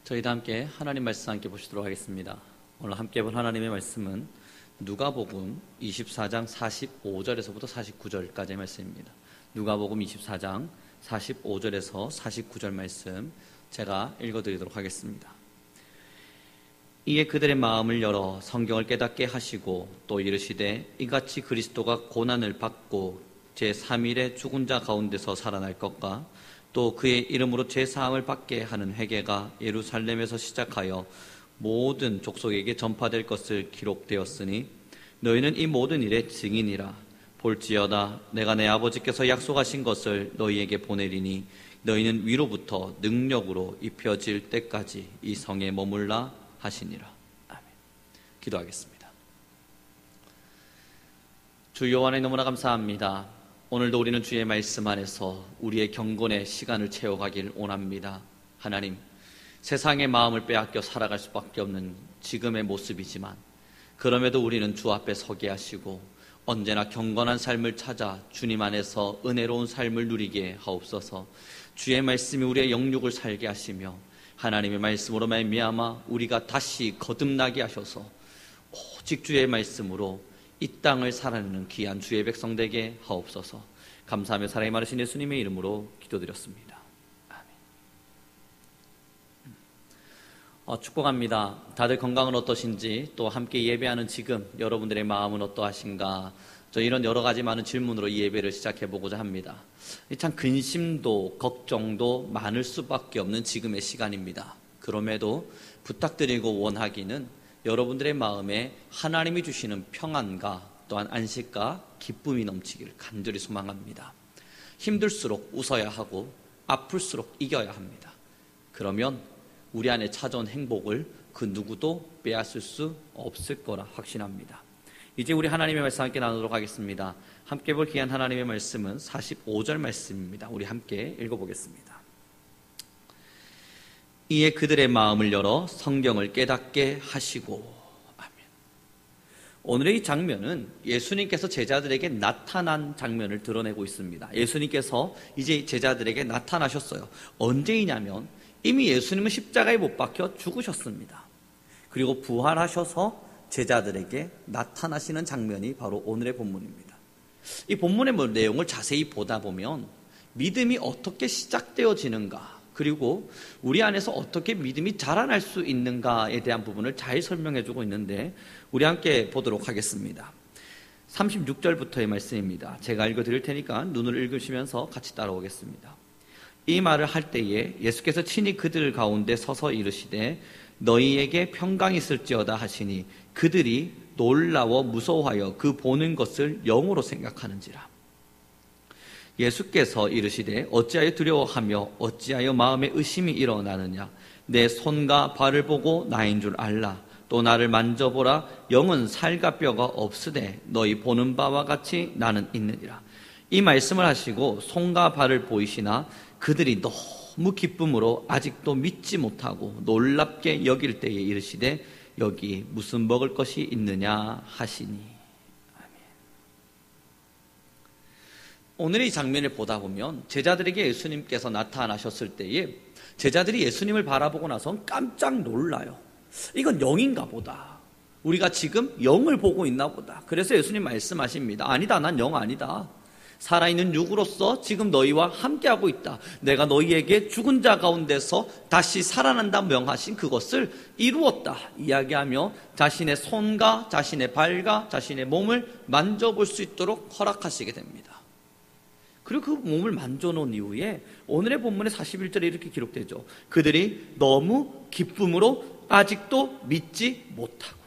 저희도 함께 하나님 말씀 함께 보시도록 하겠습니다. 오늘 함께 볼 하나님의 말씀은 누가복음 24장 45절에서부터 49절까지의 말씀입니다. 누가복음 24장 45절에서 49절 말씀 제가 읽어드리도록 하겠습니다. 이에 그들의 마음을 열어 성경을 깨닫게 하시고 또 이르시되 이같이 그리스도가 고난을 받고 제3일에 죽은 자 가운데서 살아날 것과 또 그의 이름으로 제사함을 받게 하는 회개가 예루살렘에서 시작하여 모든 족속에게 전파될 것을 기록되었으니 너희는 이 모든 일의 증인이라. 볼지어다 내가 내 아버지께서 약속하신 것을 너희에게 보내리니 너희는 위로부터 능력으로 입혀질 때까지 이 성에 머물라 하시니라. 아멘. 기도하겠습니다. 주 여호와님 너무나 감사합니다. 오늘도 우리는 주의 말씀 안에서 우리의 경건의 시간을 채워가길 원합니다. 하나님, 세상의 마음을 빼앗겨 살아갈 수밖에 없는 지금의 모습이지만 그럼에도 우리는 주 앞에 서게 하시고 언제나 경건한 삶을 찾아 주님 안에서 은혜로운 삶을 누리게 하옵소서. 주의 말씀이 우리의 영육을 살게 하시며 하나님의 말씀으로 말미암아 우리가 다시 거듭나게 하셔서 오직 주의 말씀으로 이 땅을 살아내는 귀한 주의 백성 되게 하옵소서. 감사하며 사랑이 많으신 예수님의 이름으로 기도드렸습니다. 아멘. 축복합니다. 다들 건강은 어떠신지, 또 함께 예배하는 지금 여러분들의 마음은 어떠하신가, 저 이런 여러 가지 많은 질문으로 이 예배를 시작해 보고자 합니다. 참 근심도 걱정도 많을 수밖에 없는 지금의 시간입니다. 그럼에도 부탁드리고 원하기는 여러분들의 마음에 하나님이 주시는 평안과 또한 안식과 기쁨이 넘치기를 간절히 소망합니다. 힘들수록 웃어야 하고 아플수록 이겨야 합니다. 그러면 우리 안에 찾아온 행복을 그 누구도 빼앗을 수 없을 거라 확신합니다. 이제 우리 하나님의 말씀 함께 나누도록 하겠습니다. 함께 볼 귀한 하나님의 말씀은 45절 말씀입니다. 우리 함께 읽어보겠습니다. 이에 그들의 마음을 열어 성경을 깨닫게 하시고. 아멘. 오늘의 이 장면은 예수님께서 제자들에게 나타난 장면을 드러내고 있습니다. 예수님께서 이제 제자들에게 나타나셨어요. 언제이냐면 이미 예수님은 십자가에 못 박혀 죽으셨습니다. 그리고 부활하셔서 제자들에게 나타나시는 장면이 바로 오늘의 본문입니다. 이 본문의 내용을 자세히 보다 보면 믿음이 어떻게 시작되어지는가, 그리고 우리 안에서 어떻게 믿음이 자라날 수 있는가에 대한 부분을 잘 설명해주고 있는데 우리 함께 보도록 하겠습니다. 36절부터의 말씀입니다. 제가 읽어드릴 테니까 눈을 읽으시면서 같이 따라오겠습니다. 이 말을 할 때에 예수께서 친히 그들 가운데 서서 이르시되 너희에게 평강이 있을지어다 하시니 그들이 놀라워 무서워하여 그 보는 것을 영으로 생각하는지라. 예수께서 이르시되 어찌하여 두려워하며 어찌하여 마음에 의심이 일어나느냐. 내 손과 발을 보고 나인 줄 알라. 또 나를 만져보라. 영은 살과 뼈가 없으되 너희 보는 바와 같이 나는 있느니라. 이 말씀을 하시고 손과 발을 보이시나 그들이 너무 기쁨으로 아직도 믿지 못하고 놀랍게 여길 때에 이르시되 여기 무슨 먹을 것이 있느냐 하시니. 오늘의 이 장면을 보다 보면 제자들에게 예수님께서 나타나셨을 때에 제자들이 예수님을 바라보고 나서 깜짝 놀라요. 이건 영인가 보다. 우리가 지금 영을 보고 있나 보다. 그래서 예수님 말씀하십니다. 아니다, 난 영 아니다. 살아있는 육으로서 지금 너희와 함께하고 있다. 내가 너희에게 죽은 자 가운데서 다시 살아난다 명하신 그것을 이루었다 이야기하며 자신의 손과 자신의 발과 자신의 몸을 만져볼 수 있도록 허락하시게 됩니다. 그리고 그 몸을 만져놓은 이후에 오늘의 본문의 41절에 이렇게 기록되죠. 그들이 너무 기쁨으로 아직도 믿지 못하고.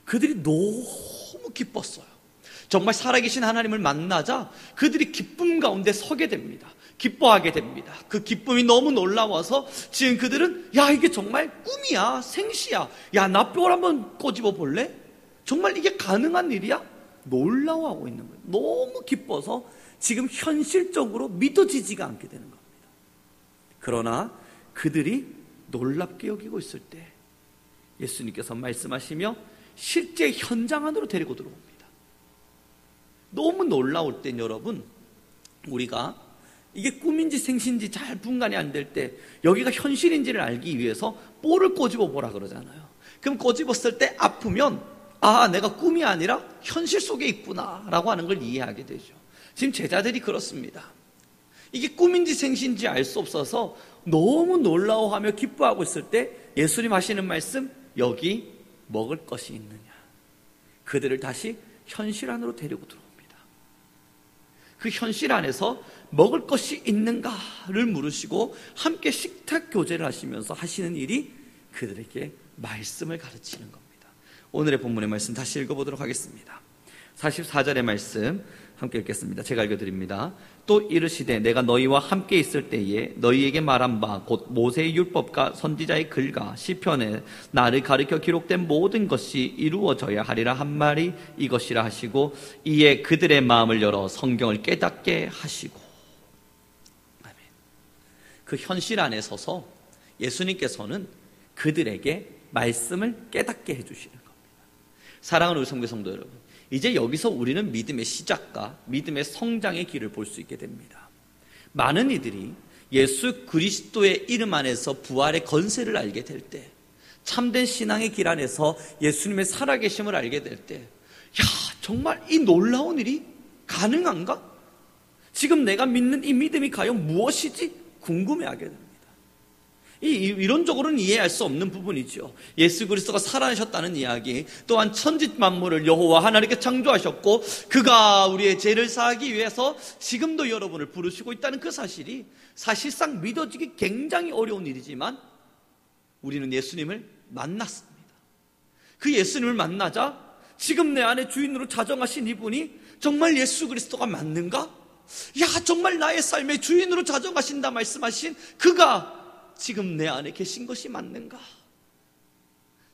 그들이 너무 기뻤어요. 정말 살아계신 하나님을 만나자 그들이 기쁨 가운데 서게 됩니다. 기뻐하게 됩니다. 그 기쁨이 너무 놀라워서 지금 그들은 야, 이게 정말 꿈이야, 생시야. 야, 나 뼈를 한번 꼬집어 볼래? 정말 이게 가능한 일이야? 놀라워하고 있는 거예요. 너무 기뻐서 지금 현실적으로 믿어지지가 않게 되는 겁니다. 그러나 그들이 놀랍게 여기고 있을 때 예수님께서 말씀하시며 실제 현장 안으로 데리고 들어옵니다. 너무 놀라울 땐 여러분, 우리가 이게 꿈인지 생신지 잘 분간이 안 될 때 여기가 현실인지를 알기 위해서 볼을 꼬집어 보라 그러잖아요. 그럼 꼬집었을 때 아프면 아, 내가 꿈이 아니라 현실 속에 있구나 라고 하는 걸 이해하게 되죠. 지금 제자들이 그렇습니다. 이게 꿈인지 생신지 알 수 없어서 너무 놀라워하며 기뻐하고 있을 때 예수님 하시는 말씀, 여기 먹을 것이 있느냐. 그들을 다시 현실 안으로 데리고 들어옵니다. 그 현실 안에서 먹을 것이 있는가를 물으시고 함께 식탁 교제를 하시면서 하시는 일이 그들에게 말씀을 가르치는 겁니다. 오늘의 본문의 말씀 다시 읽어보도록 하겠습니다. 44절의 말씀 함께 읽겠습니다. 제가 읽어드립니다. 또 이르시되 내가 너희와 함께 있을 때에 너희에게 말한 바 곧 모세의 율법과 선지자의 글과 시편에 나를 가르쳐 기록된 모든 것이 이루어져야 하리라 한 말이 이것이라 하시고 이에 그들의 마음을 열어 성경을 깨닫게 하시고. 아멘. 그 현실 안에 서서 예수님께서는 그들에게 말씀을 깨닫게 해주시는 겁니다. 사랑하는 우리 성도 성도 여러분, 이제 여기서 우리는 믿음의 시작과 믿음의 성장의 길을 볼 수 있게 됩니다. 많은 이들이 예수 그리스도의 이름 안에서 부활의 건세를 알게 될 때, 참된 신앙의 길 안에서 예수님의 살아계심을 알게 될 때, 야, 정말 이 놀라운 일이 가능한가? 지금 내가 믿는 이 믿음이 과연 무엇이지? 궁금해하게 됩니다. 이론적으로는 이해할 수 없는 부분이죠. 예수 그리스도가 살아나셨다는 이야기, 또한 천지 만물을 여호와 하나님께 창조하셨고 그가 우리의 죄를 사하기 위해서 지금도 여러분을 부르시고 있다는 그 사실이 사실상 믿어지기 굉장히 어려운 일이지만 우리는 예수님을 만났습니다. 그 예수님을 만나자 지금 내 안에 주인으로 자정하신 이분이 정말 예수 그리스도가 맞는가? 야, 정말 나의 삶의 주인으로 자정하신다 말씀하신 그가 지금 내 안에 계신 것이 맞는가?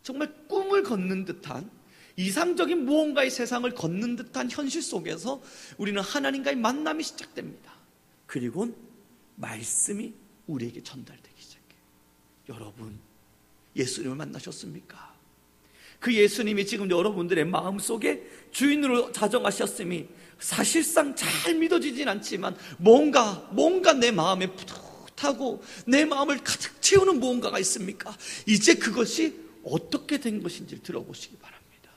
정말 꿈을 걷는 듯한, 이상적인 무언가의 세상을 걷는 듯한 현실 속에서 우리는 하나님과의 만남이 시작됩니다. 그리고 말씀이 우리에게 전달되기 시작해요. 여러분, 예수님을 만나셨습니까? 그 예수님이 지금 여러분들의 마음속에 주인으로 자정하셨음이 사실상 잘 믿어지진 않지만 뭔가 내 마음에 하고 내 마음을 가득 채우는 무언가가 있습니까? 이제 그것이 어떻게 된 것인지 들어보시기 바랍니다.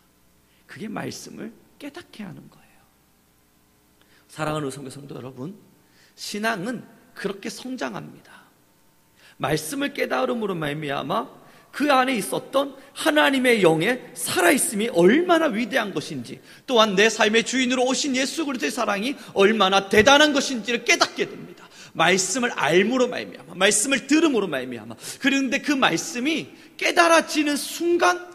그게 말씀을 깨닫게 하는 거예요. 사랑하는 성도 여러분, 신앙은 그렇게 성장합니다. 말씀을 깨달음으로 말미암아 그 안에 있었던 하나님의 영의 살아있음이 얼마나 위대한 것인지, 또한 내 삶의 주인으로 오신 예수 그리스도의 사랑이 얼마나 대단한 것인지를 깨닫게 됩니다. 말씀을 알므로 말미암아, 말씀을 들음으로 말미암아. 그런데 그 말씀이 깨달아지는 순간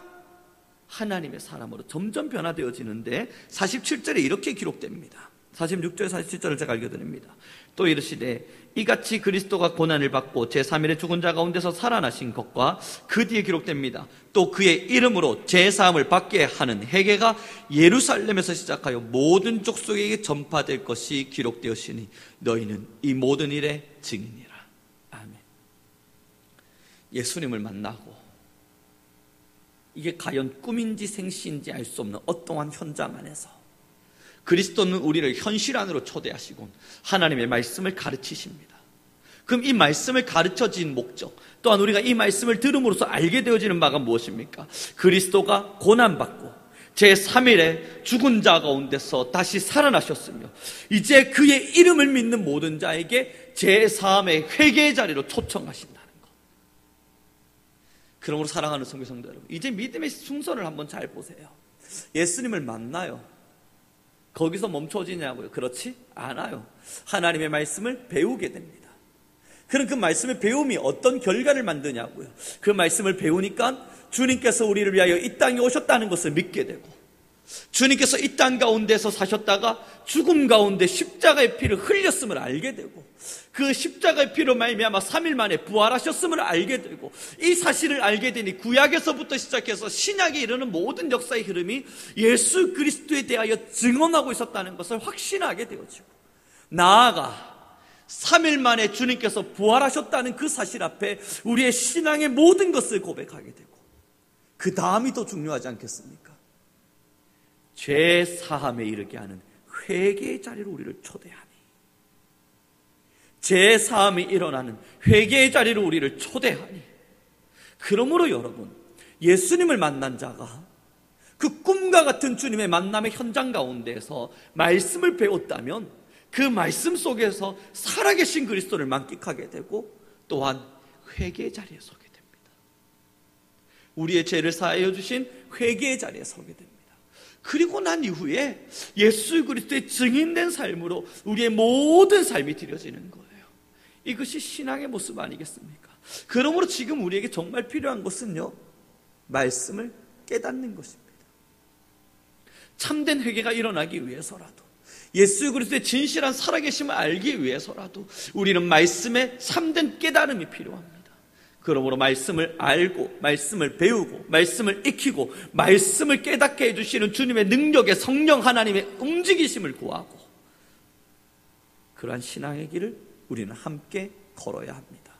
하나님의 사람으로 점점 변화되어지는데 47절에 이렇게 기록됩니다. 46절 47절을 제가 읽어드립니다. 또 이르시되 이같이 그리스도가 고난을 받고 제3일에 죽은 자 가운데서 살아나신 것과 그 뒤에 기록됩니다. 또 그의 이름으로 제사함을 받게 하는 회개가 예루살렘에서 시작하여 모든 족속에게 전파될 것이 기록되었으니 너희는 이 모든 일의 증인이라. 아멘. 예수님을 만나고 이게 과연 꿈인지 생시인지 알 수 없는 어떠한 현장 안에서 그리스도는 우리를 현실 안으로 초대하시고 하나님의 말씀을 가르치십니다. 그럼 이 말씀을 가르쳐진 목적, 또한 우리가 이 말씀을 들음으로써 알게 되어지는 바가 무엇입니까? 그리스도가 고난받고 제3일에 죽은 자 가운데서 다시 살아나셨으며 이제 그의 이름을 믿는 모든 자에게 제3의 회개의 자리로 초청하신다는 것. 그러므로 사랑하는 성도 여러분, 이제 믿음의 순서를 한번 잘 보세요. 예수님을 만나요. 거기서 멈춰지냐고요? 그렇지 않아요. 하나님의 말씀을 배우게 됩니다. 그럼 그 말씀의 배움이 어떤 결과를 만드냐고요? 그 말씀을 배우니까 주님께서 우리를 위하여 이 땅에 오셨다는 것을 믿게 되고, 주님께서 이 땅 가운데서 사셨다가 죽음 가운데 십자가의 피를 흘렸음을 알게 되고, 그 십자가의 피로 말미암아 3일 만에 부활하셨음을 알게 되고, 이 사실을 알게 되니 구약에서부터 시작해서 신약에 이르는 모든 역사의 흐름이 예수 그리스도에 대하여 증언하고 있었다는 것을 확신하게 되어지고, 나아가 3일 만에 주님께서 부활하셨다는 그 사실 앞에 우리의 신앙의 모든 것을 고백하게 되고, 그 다음이 더 중요하지 않겠습니까? 죄 사함에 이르게 하는 회개의 자리로 우리를 초대하니, 제사함이 일어나는 회개의 자리로 우리를 초대하니, 그러므로 여러분, 예수님을 만난 자가 그 꿈과 같은 주님의 만남의 현장 가운데에서 말씀을 배웠다면 그 말씀 속에서 살아계신 그리스도를 만끽하게 되고 또한 회개의 자리에 서게 됩니다. 우리의 죄를 사하여 주신 회개의 자리에 서게 됩니다. 그리고 난 이후에 예수 그리스도의 증인된 삶으로 우리의 모든 삶이 드려지는 거예요. 이것이 신앙의 모습 아니겠습니까? 그러므로 지금 우리에게 정말 필요한 것은요, 말씀을 깨닫는 것입니다. 참된 회개가 일어나기 위해서라도, 예수 그리스도의 진실한 살아계심을 알기 위해서라도 우리는 말씀의 참된 깨달음이 필요합니다. 그러므로 말씀을 알고, 말씀을 배우고, 말씀을 익히고, 말씀을 깨닫게 해주시는 주님의 능력의 성령 하나님의 움직이심을 구하고, 그러한 신앙의 길을 우리는 함께 걸어야 합니다.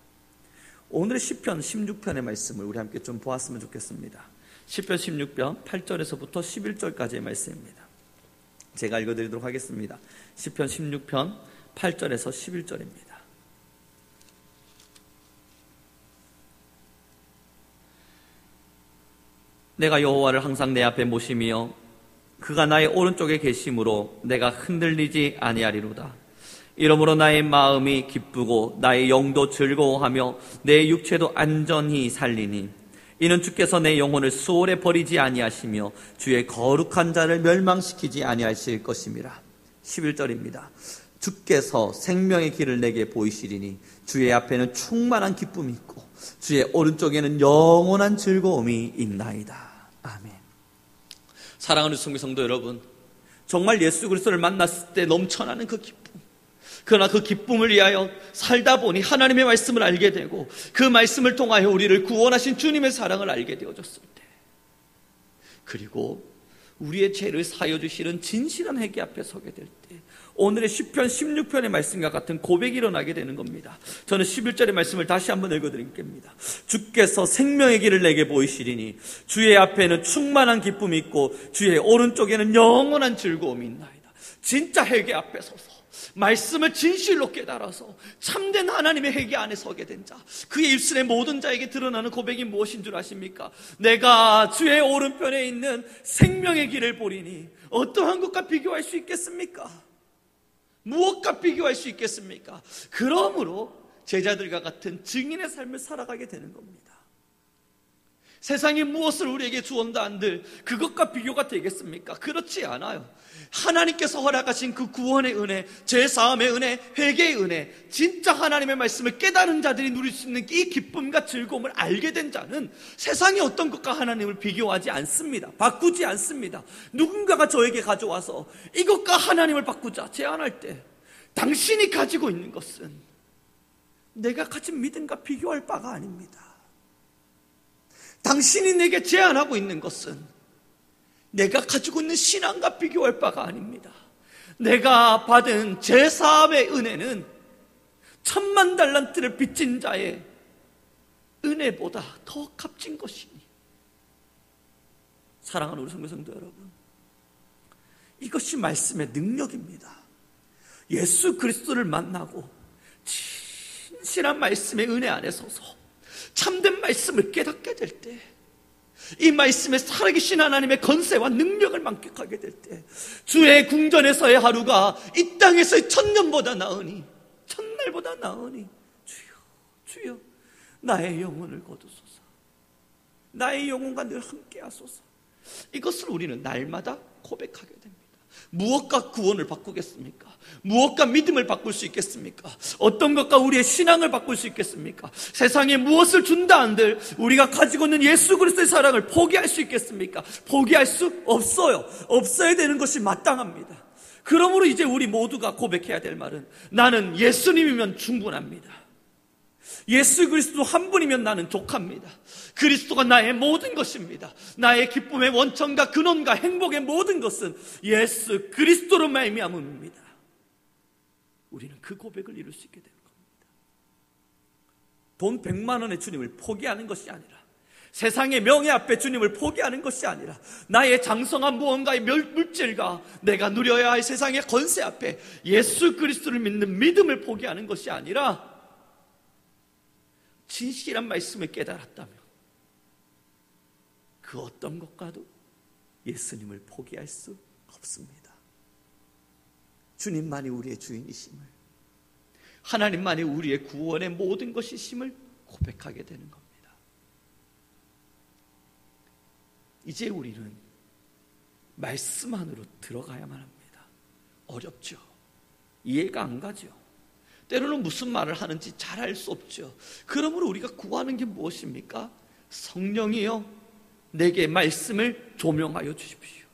오늘의 시편 16편의 말씀을 우리 함께 좀 보았으면 좋겠습니다. 시편 16편 8절에서부터 11절까지의 말씀입니다. 제가 읽어드리도록 하겠습니다. 시편 16편 8절에서 11절입니다. 내가 여호와를 항상 내 앞에 모시며 그가 나의 오른쪽에 계심으로 내가 흔들리지 아니하리로다. 이러므로 나의 마음이 기쁘고 나의 영도 즐거워하며 내 육체도 안전히 살리니, 이는 주께서 내 영혼을 수월에 버리지 아니하시며 주의 거룩한 자를 멸망시키지 아니하실 것임이라. 11절입니다. 주께서 생명의 길을 내게 보이시리니 주의 앞에는 충만한 기쁨이 있고 주의 오른쪽에는 영원한 즐거움이 있나이다. 아멘. 사랑하는 성도 여러분, 정말 예수 그리스도를 만났을 때 넘쳐나는 그 기쁨, 그러나 그 기쁨을 위하여 살다 보니 하나님의 말씀을 알게 되고 그 말씀을 통하여 우리를 구원하신 주님의 사랑을 알게 되어졌을 때, 그리고 우리의 죄를 사하여 주시는 진실한 회개 앞에 서게 될 때, 오늘의 시편 16편의 말씀과 같은 고백이 일어나게 되는 겁니다. 저는 11절의 말씀을 다시 한번 읽어드리겠습니다. 주께서 생명의 길을 내게 보이시리니 주의 앞에는 충만한 기쁨이 있고 주의 오른쪽에는 영원한 즐거움이 있나이다. 진짜 회개 앞에 서서 말씀을 진실로 깨달아서 참된 하나님의 회개 안에 서게 된 자, 그의 입술의 모든 자에게 드러나는 고백이 무엇인 줄 아십니까? 내가 주의 오른편에 있는 생명의 길을 보리니 어떠한 것과 비교할 수 있겠습니까? 무엇과 비교할 수 있겠습니까? 그러므로 제자들과 같은 증인의 삶을 살아가게 되는 겁니다. 세상이 무엇을 우리에게 주온다 한들 그것과 비교가 되겠습니까? 그렇지 않아요. 하나님께서 허락하신 그 구원의 은혜, 죄사함의 은혜, 회개의 은혜, 진짜 하나님의 말씀을 깨달은 자들이 누릴 수 있는 이 기쁨과 즐거움을 알게 된 자는 세상의 어떤 것과 하나님을 비교하지 않습니다. 바꾸지 않습니다. 누군가가 저에게 가져와서 이것과 하나님을 바꾸자 제안할 때, 당신이 가지고 있는 것은 내가 가진 믿음과 비교할 바가 아닙니다. 당신이 내게 제안하고 있는 것은 내가 가지고 있는 신앙과 비교할 바가 아닙니다. 내가 받은 제사함의 은혜는 1000만 달란트를 빚진 자의 은혜보다 더 값진 것이니, 사랑하는 우리 성도 여러분, 이것이 말씀의 능력입니다. 예수 그리스도를 만나고 진실한 말씀의 은혜 안에 서서 참된 말씀을 깨닫게 될 때, 이 말씀에 살아계신 하나님의 건세와 능력을 만끽하게 될 때, 주의 궁전에서의 하루가 이 땅에서의 1000년보다 나으니, 1000날보다 나으니, 주여, 주여, 나의 영혼을 거두소서, 나의 영혼과 늘 함께 하소서. 이것을 우리는 날마다 고백하게 됩니다. 무엇과 구원을 바꾸겠습니까? 무엇과 믿음을 바꿀 수 있겠습니까? 어떤 것과 우리의 신앙을 바꿀 수 있겠습니까? 세상에 무엇을 준다 한들 우리가 가지고 있는 예수 그리스도의 사랑을 포기할 수 있겠습니까? 포기할 수 없어요. 없어야 되는 것이 마땅합니다. 그러므로 이제 우리 모두가 고백해야 될 말은, 나는 예수님이면 충분합니다. 예수 그리스도 한 분이면 나는 족합니다. 그리스도가 나의 모든 것입니다. 나의 기쁨의 원천과 근원과 행복의 모든 것은 예수 그리스도로 말미암음입니다. 우리는 그 고백을 이룰 수 있게 되는 겁니다. 돈 100만 원의 주님을 포기하는 것이 아니라 세상의 명예 앞에 주님을 포기하는 것이 아니라 나의 장성한 무언가의 물질과 내가 누려야 할 세상의 권세 앞에 예수 그리스도를 믿는 믿음을 포기하는 것이 아니라 진실한 말씀을 깨달았다면 그 어떤 것과도 예수님을 포기할 수 없습니다. 주님만이 우리의 주인이심을, 하나님만이 우리의 구원의 모든 것이심을 고백하게 되는 겁니다. 이제 우리는 말씀 안으로 들어가야만 합니다. 어렵죠. 이해가 안 가죠. 때로는 무슨 말을 하는지 잘 알 수 없죠. 그러므로 우리가 구하는 게 무엇입니까? 성령이여 내게 말씀을 조명하여 주십시오.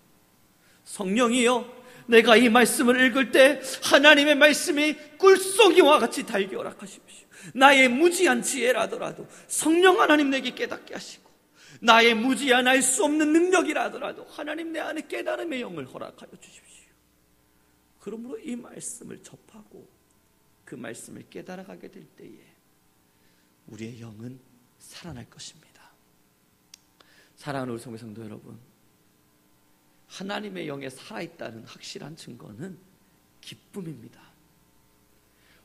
성령이여 내가 이 말씀을 읽을 때 하나님의 말씀이 꿀송이와 같이 달게 허락하십시오. 나의 무지한 지혜라더라도 성령 하나님 내게 깨닫게 하시고, 나의 무지한 알 수 없는 능력이라 하더라도 하나님 내 안에 깨달음의 영을 허락하여 주십시오. 그러므로 이 말씀을 접하고 그 말씀을 깨달아가게 될 때에 우리의 영은 살아날 것입니다. 사랑하는 우리 성도 성도 여러분, 하나님의 영에 살아있다는 확실한 증거는 기쁨입니다.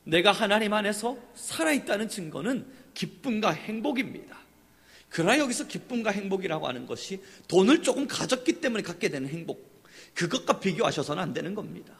내가 하나님 안에서 살아있다는 증거는 기쁨과 행복입니다. 그러나 여기서 기쁨과 행복이라고 하는 것이 돈을 조금 가졌기 때문에 갖게 되는 행복, 그것과 비교하셔서는 안 되는 겁니다.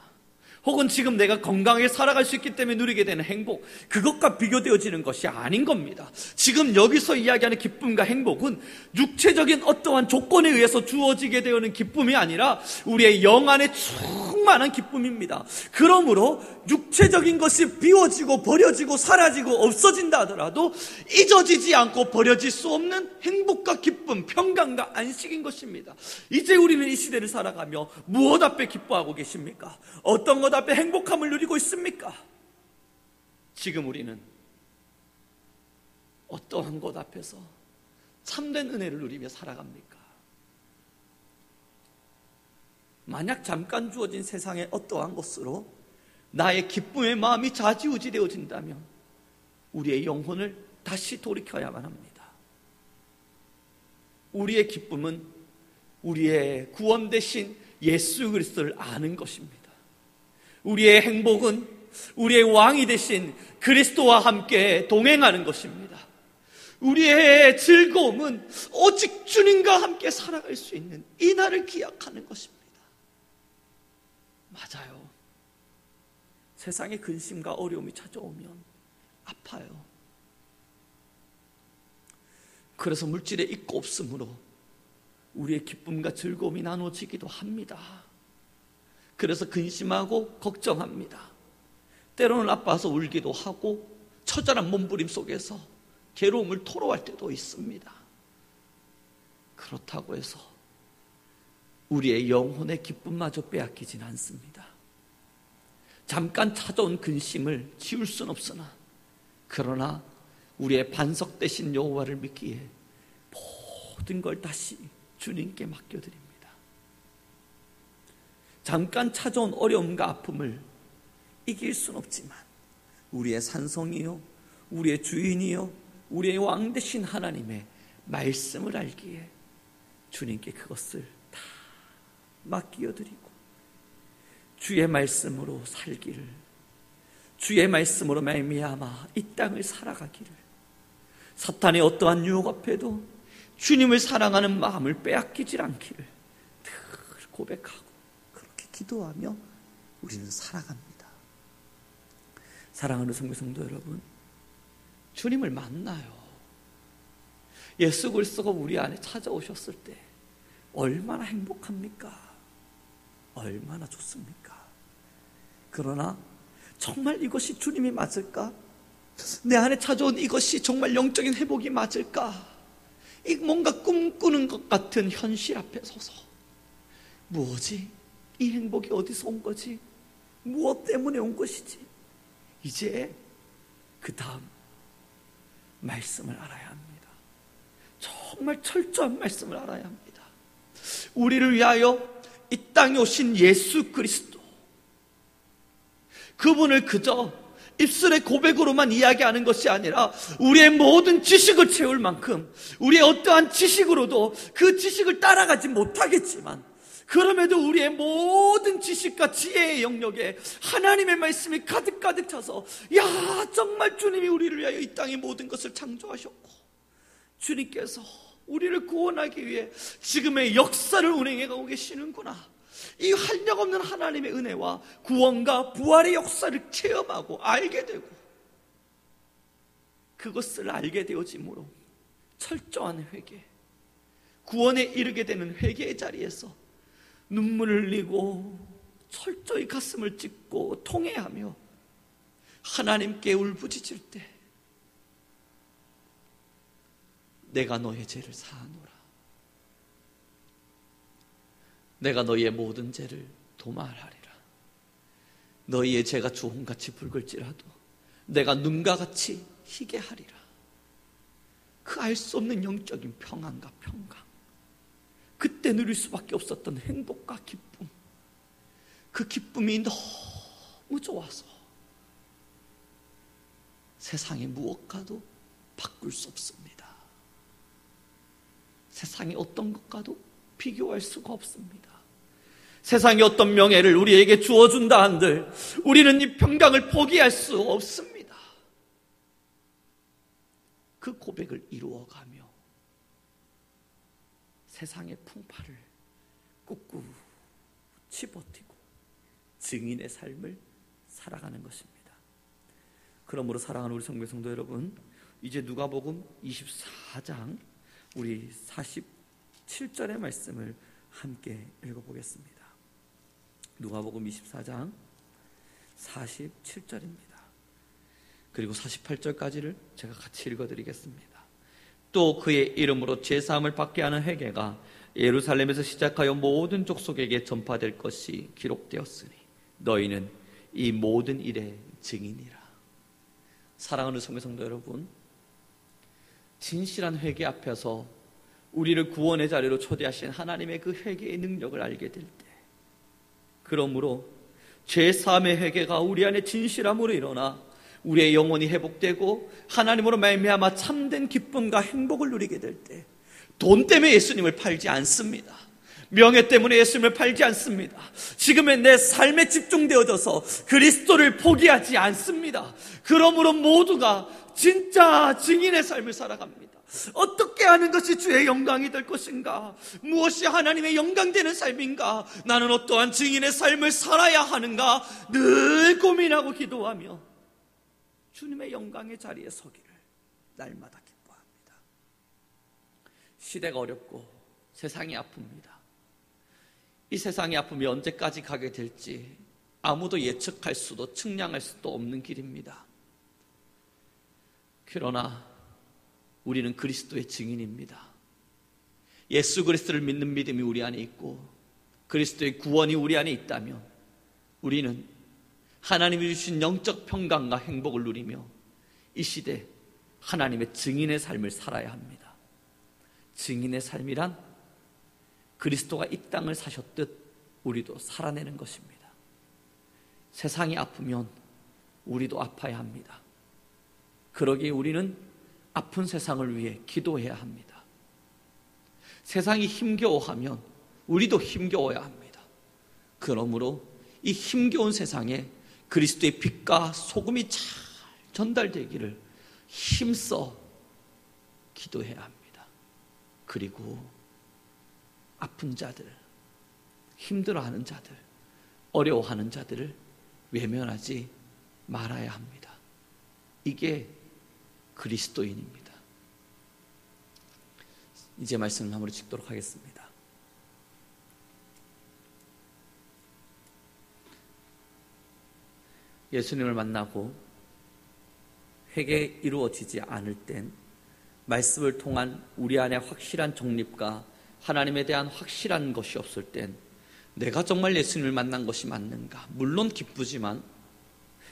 혹은 지금 내가 건강하게 살아갈 수 있기 때문에 누리게 되는 행복, 그것과 비교되어지는 것이 아닌 겁니다. 지금 여기서 이야기하는 기쁨과 행복은 육체적인 어떠한 조건에 의해서 주어지게 되는 기쁨이 아니라 우리의 영 안에 충만한 기쁨입니다. 그러므로 육체적인 것이 비워지고 버려지고 사라지고 없어진다 하더라도 잊어지지 않고 버려질 수 없는 행복과 기쁨, 평강과 안식인 것입니다. 이제 우리는 이 시대를 살아가며 무엇 앞에 기뻐하고 계십니까? 어떤 것 앞에 행복함을 누리고 있습니까? 지금 우리는 어떠한 것 앞에서 참된 은혜를 누리며 살아갑니까? 만약 잠깐 주어진 세상의 어떠한 것으로 나의 기쁨의 마음이 좌지우지되어진다면 우리의 영혼을 다시 돌이켜야만 합니다. 우리의 기쁨은 우리의 구원 되신 예수 그리스도를 아는 것입니다. 우리의 행복은 우리의 왕이 되신 그리스도와 함께 동행하는 것입니다. 우리의 즐거움은 오직 주님과 함께 살아갈 수 있는 이 날을 기약하는 것입니다. 맞아요. 세상에 근심과 어려움이 찾아오면 아파요. 그래서 물질에 있고 없으므로 우리의 기쁨과 즐거움이 나눠지기도 합니다. 그래서 근심하고 걱정합니다. 때로는 아파서 울기도 하고 처절한 몸부림 속에서 괴로움을 토로할 때도 있습니다. 그렇다고 해서 우리의 영혼의 기쁨마저 빼앗기진 않습니다. 잠깐 찾아온 근심을 지울 순 없으나, 그러나 우리의 반석 되신 여호와를 믿기에 모든 걸 다시 주님께 맡겨드립니다. 잠깐 찾아온 어려움과 아픔을 이길 순 없지만 우리의 산성이요, 우리의 주인이요, 우리의 왕 되신 하나님의 말씀을 알기에 주님께 그것을 다 맡겨드리고 주의 말씀으로 살기를, 주의 말씀으로 말미암아 이 땅을 살아가기를, 사탄의 어떠한 유혹 앞에도 주님을 사랑하는 마음을 빼앗기질 않기를 늘 고백하고 그렇게 기도하며 우리는 살아갑니다. 사랑하는 성도 여러분, 주님을 만나요. 예수 그리스도가 우리 안에 찾아오셨을 때 얼마나 행복합니까? 얼마나 좋습니까? 그러나 정말 이것이 주님이 맞을까? 내 안에 찾아온 이것이 정말 영적인 회복이 맞을까? 이 뭔가 꿈꾸는 것 같은 현실 앞에 서서 뭐지? 이 행복이 어디서 온 거지? 무엇 때문에 온 것이지? 이제 그 다음 말씀을 알아야 합니다. 정말 철저한 말씀을 알아야 합니다. 우리를 위하여 이 땅에 오신 예수 그리스도, 그분을 그저 입술의 고백으로만 이야기하는 것이 아니라 우리의 모든 지식을 채울 만큼 우리의 어떠한 지식으로도 그 지식을 따라가지 못하겠지만 그럼에도 우리의 모든 지식과 지혜의 영역에 하나님의 말씀이 가득가득 차서 야, 정말 주님이 우리를 위하여 이 땅의 모든 것을 창조하셨고 주님께서 우리를 구원하기 위해 지금의 역사를 운행해가고 계시는구나. 이 한량없는 하나님의 은혜와 구원과 부활의 역사를 체험하고 알게 되고 그것을 알게 되어짐으로 철저한 회개, 구원에 이르게 되는 회개의 자리에서 눈물을 흘리고 철저히 가슴을 찢고 통회하며 하나님께 울부짖을 때 내가 너의 죄를 사하노라. 내가 너희의 모든 죄를 도말하리라. 너희의 죄가 주홍같이 붉을지라도 내가 눈과 같이 희게 하리라. 그 알 수 없는 영적인 평안과 평강, 그때 누릴 수밖에 없었던 행복과 기쁨, 그 기쁨이 너무 좋아서 세상의 무엇과도 바꿀 수 없습니다. 세상의 어떤 것과도 비교할 수가 없습니다. 세상의 어떤 명예를 우리에게 주어준다 한들 우리는 이 평강을 포기할 수 없습니다. 그 고백을 이루어가며 세상의 풍파를 꿋꿋이 버티고 증인의 삶을 살아가는 것입니다. 그러므로 사랑하는 우리 성도 여러분, 이제 누가복음 24장 우리 47절의 말씀을 함께 읽어보겠습니다. 누가복음 24장 47절입니다. 그리고 48절까지를 제가 같이 읽어드리겠습니다. 또 그의 이름으로 제사함을 받게 하는 회개가 예루살렘에서 시작하여 모든 족속에게 전파될 것이 기록되었으니 너희는 이 모든 일의 증인이라. 사랑하는 성도 여러분, 진실한 회개 앞에서 우리를 구원의 자리로 초대하신 하나님의 그 회개의 능력을 알게 될 때, 그러므로 죄사함의 회개가 우리 안에 진실함으로 일어나 우리의 영혼이 회복되고 하나님으로 말미암아 참된 기쁨과 행복을 누리게 될 때, 돈 때문에 예수님을 팔지 않습니다. 명예 때문에 예수님을 팔지 않습니다. 지금의 내 삶에 집중되어져서 그리스도를 포기하지 않습니다. 그러므로 모두가 진짜 증인의 삶을 살아갑니다. 어떻게 하는 것이 주의 영광이 될 것인가? 무엇이 하나님의 영광되는 삶인가? 나는 어떠한 증인의 삶을 살아야 하는가? 늘 고민하고 기도하며 주님의 영광의 자리에 서기를 날마다 기뻐합니다. 시대가 어렵고 세상이 아픕니다. 이 세상의 아픔이 언제까지 가게 될지 아무도 예측할 수도 측량할 수도 없는 길입니다. 그러나 우리는 그리스도의 증인입니다. 예수 그리스도를 믿는 믿음이 우리 안에 있고 그리스도의 구원이 우리 안에 있다면 우리는 하나님이 주신 영적 평강과 행복을 누리며 이 시대 하나님의 증인의 삶을 살아야 합니다. 증인의 삶이란 그리스도가 이 땅을 사셨듯 우리도 살아내는 것입니다. 세상이 아프면 우리도 아파야 합니다. 그러기에 우리는 아픈 세상을 위해 기도해야 합니다. 세상이 힘겨워하면 우리도 힘겨워야 합니다. 그러므로 이 힘겨운 세상에 그리스도의 빛과 소금이 잘 전달되기를 힘써 기도해야 합니다. 그리고 아픈 자들, 힘들어하는 자들, 어려워하는 자들을 외면하지 말아야 합니다. 이게 그리스도인입니다. 이제 말씀 마무리 짓도록 하겠습니다. 예수님을 만나고 회개 이루어지지 않을 땐 말씀을 통한 우리 안에 확실한 정립과 하나님에 대한 확실한 것이 없을 땐 내가 정말 예수님을 만난 것이 맞는가? 물론 기쁘지만,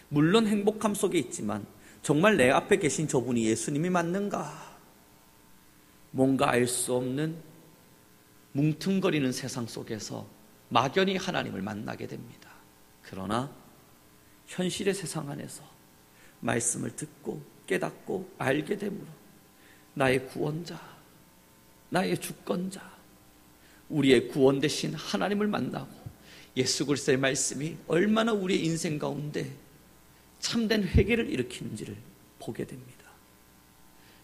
물론 행복함 속에 있지만 정말 내 앞에 계신 저분이 예수님이 맞는가? 뭔가 알 수 없는 뭉퉁거리는 세상 속에서 막연히 하나님을 만나게 됩니다. 그러나 현실의 세상 안에서 말씀을 듣고 깨닫고 알게 되므로 나의 구원자, 나의 주권자, 우리의 구원 되신 하나님을 만나고 예수 그리스도의 말씀이 얼마나 우리의 인생 가운데 참된 회개를 일으키는지를 보게 됩니다.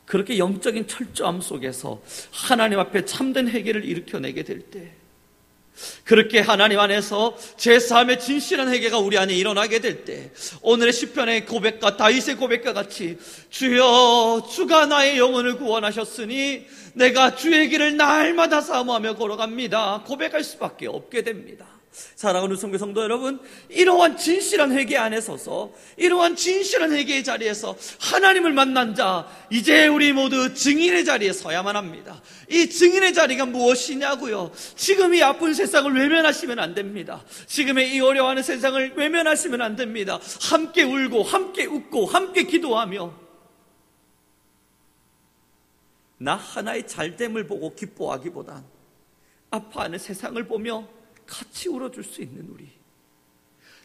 그렇게 영적인 철저함 속에서 하나님 앞에 참된 회개를 일으켜내게 될 때, 그렇게 하나님 안에서 제3의 진실한 회개가 우리 안에 일어나게 될 때, 오늘의 시편의 고백과 다윗의 고백과 같이 주여 주가 나의 영혼을 구원하셨으니 내가 주의 길을 날마다 사모하며 걸어갑니다 고백할 수밖에 없게 됩니다. 사랑하는 성도 여러분, 이러한 진실한 회개 안에 서서, 이러한 진실한 회개의 자리에서 하나님을 만난 자, 이제 우리 모두 증인의 자리에 서야만 합니다. 이 증인의 자리가 무엇이냐고요? 지금 이 아픈 세상을 외면하시면 안 됩니다. 지금의 이 어려워하는 세상을 외면하시면 안 됩니다. 함께 울고 함께 웃고 함께 기도하며 나 하나의 잘됨을 보고 기뻐하기보단 아파하는 세상을 보며 같이 울어줄 수 있는 우리,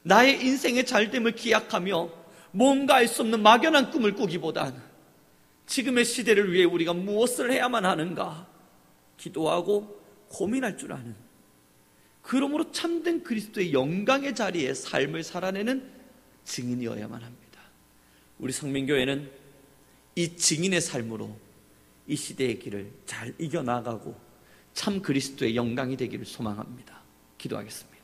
나의 인생의 잘됨을 기약하며 뭔가 알 수 없는 막연한 꿈을 꾸기보단 지금의 시대를 위해 우리가 무엇을 해야만 하는가 기도하고 고민할 줄 아는, 그러므로 참된 그리스도의 영광의 자리에 삶을 살아내는 증인이어야만 합니다. 우리 성민교회는 이 증인의 삶으로 이 시대의 길을 잘 이겨나가고 참 그리스도의 영광이 되기를 소망합니다. 기도하겠습니다.